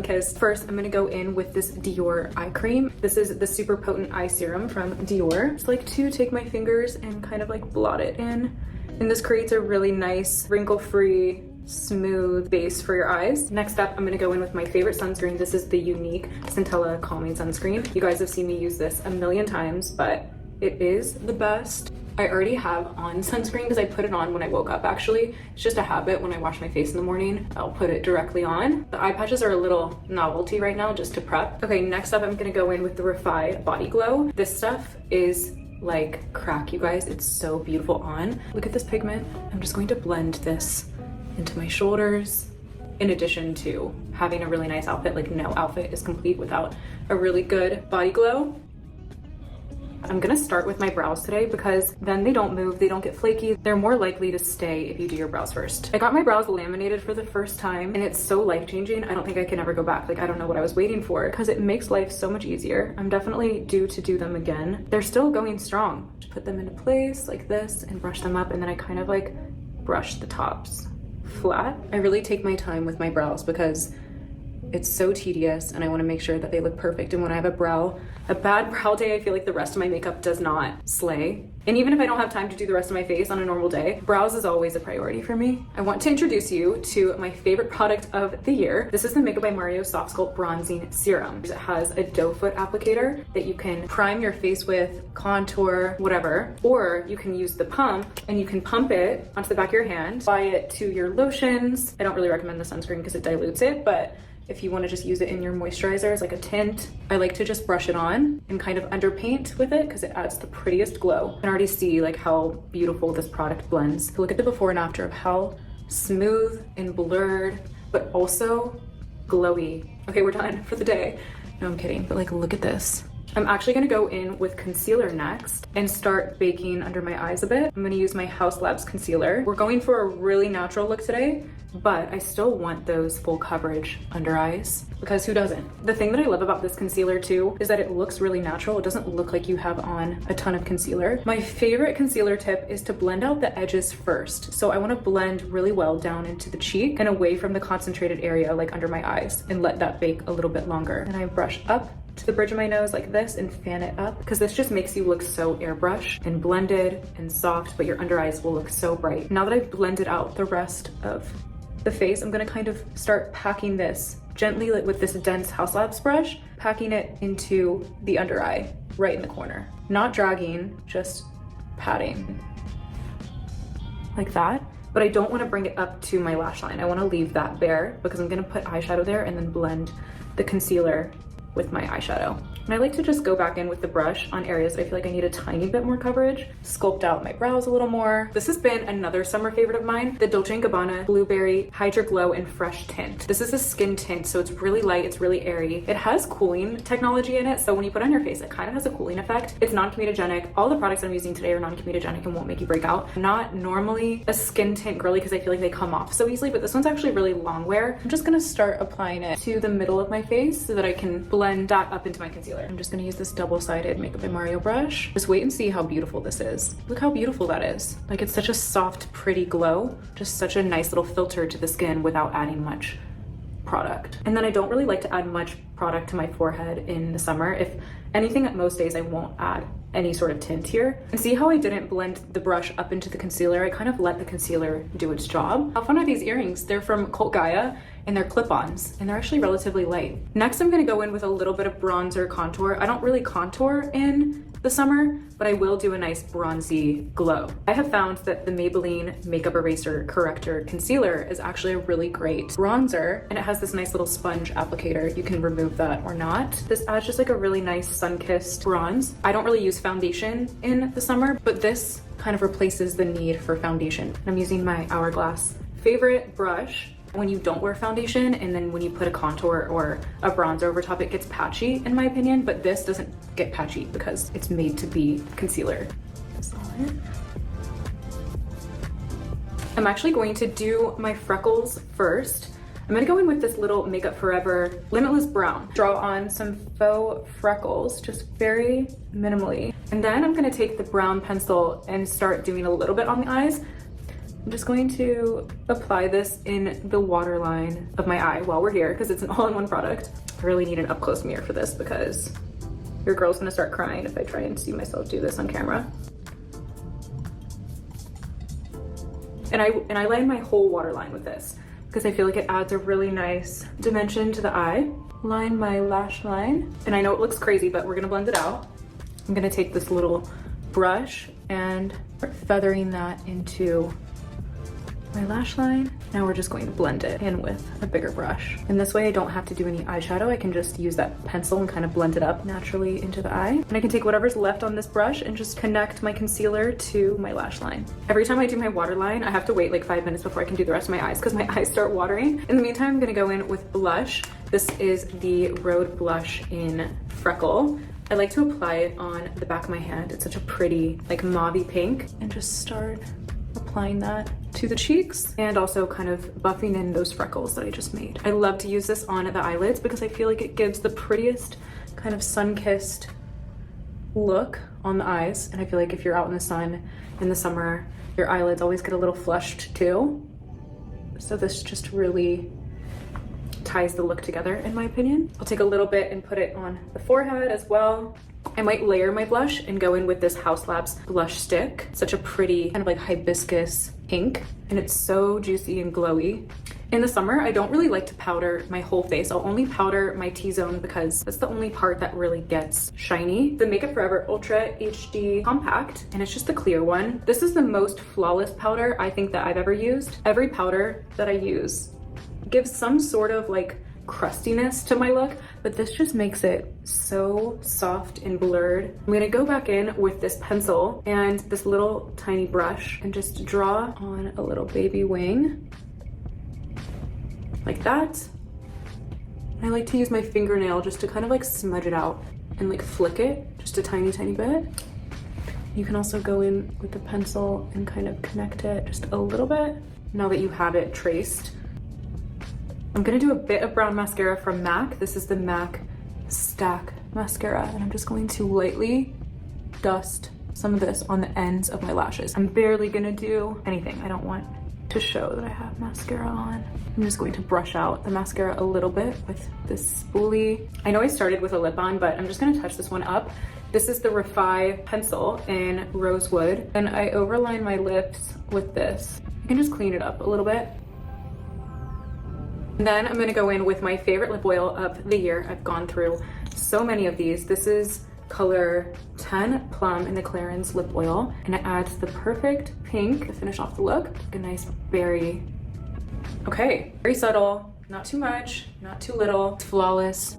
Because first I'm gonna go in with this Dior eye cream. This is the super potent eye serum from Dior. Just like to take my fingers and kind of like blot it in. And this creates a really nice wrinkle-free, smooth base for your eyes. Next up, I'm gonna go in with my favorite sunscreen. This is the Unique Centella Calming Sunscreen. You guys have seen me use this a million times, but it is the best. I already have on sunscreen because I put it on when I woke up actually. It's just a habit when I wash my face in the morning, I'll put it directly on. The eye patches are a little novelty right now just to prep. Okay, next up I'm gonna go in with the Refy Body Glow. This stuff is like crack, you guys. It's so beautiful on. Look at this pigment. I'm just going to blend this into my shoulders. In addition to having a really nice outfit, like no outfit is complete without a really good body glow. I'm gonna start with my brows today because then they don't move, they don't get flaky. They're more likely to stay if you do your brows first. I got my brows laminated for the first time and it's so life-changing. I don't think I can ever go back. Like, I don't know what I was waiting for because it makes life so much easier. I'm definitely due to do them again. They're still going strong. Just put them into place like this and brush them up, and then I kind of like brush the tops flat. I really take my time with my brows because it's so tedious and I want to make sure that they look perfect. And when I have a bad brow day, I feel like the rest of my makeup does not slay. And even if I don't have time to do the rest of my face on a normal day, brows is always a priority for me. I want to introduce you to my favorite product of the year. This is the Makeup by Mario Soft Sculpt Bronzing Serum. It has a doe foot applicator that you can prime your face with, contour, whatever, or you can use the pump and you can pump it onto the back of your hand, apply it to your lotions. I don't really recommend the sunscreen because it dilutes it, but if you want to just use it in your moisturizer as like a tint, I like to just brush it on and kind of underpaint with it because it adds the prettiest glow. You can already see like how beautiful this product blends. Look at the before and after of how smooth and blurred, but also glowy. Okay, we're done for the day. No, I'm kidding, but like, look at this. I'm actually gonna go in with concealer next and start baking under my eyes a bit. I'm gonna use my Haus Labs concealer. We're going for a really natural look today, but I still want those full coverage under eyes because who doesn't? The thing that I love about this concealer too is that it looks really natural. It doesn't look like you have on a ton of concealer. My favorite concealer tip is to blend out the edges first. So I wanna blend really well down into the cheek and away from the concentrated area like under my eyes and let that bake a little bit longer. And I brush up to the bridge of my nose like this and fan it up because this just makes you look so airbrushed and blended and soft, but your under eyes will look so bright. Now that I've blended out the rest of the face, I'm gonna kind of start packing this gently like with this dense Haus Labs brush, packing it into the under eye right in the corner. Not dragging, just patting like that. But I don't want to bring it up to my lash line. I want to leave that bare because I'm gonna put eyeshadow there and then blend the concealer with my eyeshadow. And I like to just go back in with the brush on areas that I feel like I need a tiny bit more coverage, sculpt out my brows a little more. This has been another summer favorite of mine, the Dolce & Gabbana Blueberry Hydra Glow and Fresh Tint. This is a skin tint, so it's really light, it's really airy. It has cooling technology in it, so when you put it on your face, it kind of has a cooling effect. It's non-comedogenic. All the products I'm using today are non-comedogenic and won't make you break out. I'm not normally a skin tint girly because I feel like they come off so easily, but this one's actually really long wear. I'm just gonna start applying it to the middle of my face so that I can blend that up into my concealer. I'm just gonna use this double-sided Makeup by Mario brush. Just wait and see how beautiful this is. Look how beautiful that is. Like, it's such a soft, pretty glow. Just such a nice little filter to the skin without adding much product. And then I don't really like to add much product to my forehead in the summer. If anything, at most days I won't add any sort of tint here. And see how I didn't blend the brush up into the concealer? I kind of let the concealer do its job. How fun are these earrings? They're from Cult Gaia and they're clip-ons and they're actually relatively light. Next, I'm gonna go in with a little bit of bronzer contour. I don't really contour in the summer, but I will do a nice bronzy glow. I have found that the Maybelline Makeup Eraser Corrector Concealer is actually a really great bronzer, and it has this nice little sponge applicator. You can remove that or not. This adds just like a really nice sun-kissed bronze. I don't really use foundation in the summer, but this kind of replaces the need for foundation. I'm using my Hourglass favorite brush. When you don't wear foundation and then when you put a contour or a bronzer over top, it gets patchy in my opinion, but this doesn't get patchy because it's made to be concealer. That's all it. I'm actually going to do my freckles first. I'm gonna go in with this little Makeup Forever Limitless Brown. Draw on some faux freckles, just very minimally. And then I'm gonna take the brown pencil and start doing a little bit on the eyes, I'm just going to apply this in the waterline of my eye while we're here because it's an all-in-one product. I really need an up-close mirror for this because your girl's gonna start crying if I try and see myself do this on camera. And I line my whole waterline with this because I feel like it adds a really nice dimension to the eye. Line my lash line. And I know it looks crazy, but we're gonna blend it out. I'm gonna take this little brush and start feathering that into my lash line. Now we're just going to blend it in with a bigger brush. And this way I don't have to do any eyeshadow. I can just use that pencil and kind of blend it up naturally into the eye. And I can take whatever's left on this brush and just connect my concealer to my lash line. Every time I do my waterline, I have to wait like 5 minutes before I can do the rest of my eyes because my eyes start watering. In the meantime, I'm gonna go in with blush. This is the Rhode blush in Freckle. I like to apply it on the back of my hand. It's such a pretty, like mauvey pink, and just start applying that to the cheeks and also kind of buffing in those freckles that I just made. I love to use this on the eyelids because I feel like it gives the prettiest kind of sun-kissed look on the eyes. And I feel like if you're out in the sun in the summer, your eyelids always get a little flushed too. So this just really ties the look together in my opinion. I'll take a little bit and put it on the forehead as well. I might layer my blush and go in with this Haus Labs blush stick. Such a pretty kind of like hibiscus pink, and it's so juicy and glowy. In the summer, I don't really like to powder my whole face. I'll only powder my T-zone because that's the only part that really gets shiny. The Makeup Forever Ultra HD Compact, and it's just the clear one. This is the most flawless powder I think that I've ever used. Every powder that I use gives some sort of like crustiness to my look, but this just makes it so soft and blurred. I'm gonna go back in with this pencil and this little tiny brush and just draw on a little baby wing like that. I like to use my fingernail just to kind of like smudge it out and like flick it just a tiny bit. You can also go in with the pencil and kind of connect it just a little bit. Now that you have it traced, I'm gonna do a bit of brown mascara from MAC. This is the MAC Stack Mascara, and I'm just going to lightly dust some of this on the ends of my lashes. I'm barely gonna do anything. I don't want to show that I have mascara on. I'm just going to brush out the mascara a little bit with this spoolie. I know I started with a lip on, but I'm just gonna touch this one up. This is the Refi pencil in Rosewood, and I overline my lips with this. I can just clean it up a little bit. And then I'm gonna go in with my favorite lip oil of the year. I've gone through so many of these. This is color 10 Plum in the Clarins lip oil, and it adds the perfect pink to finish off the look. Like a nice berry. Okay, very subtle, not too much, not too little. It's flawless.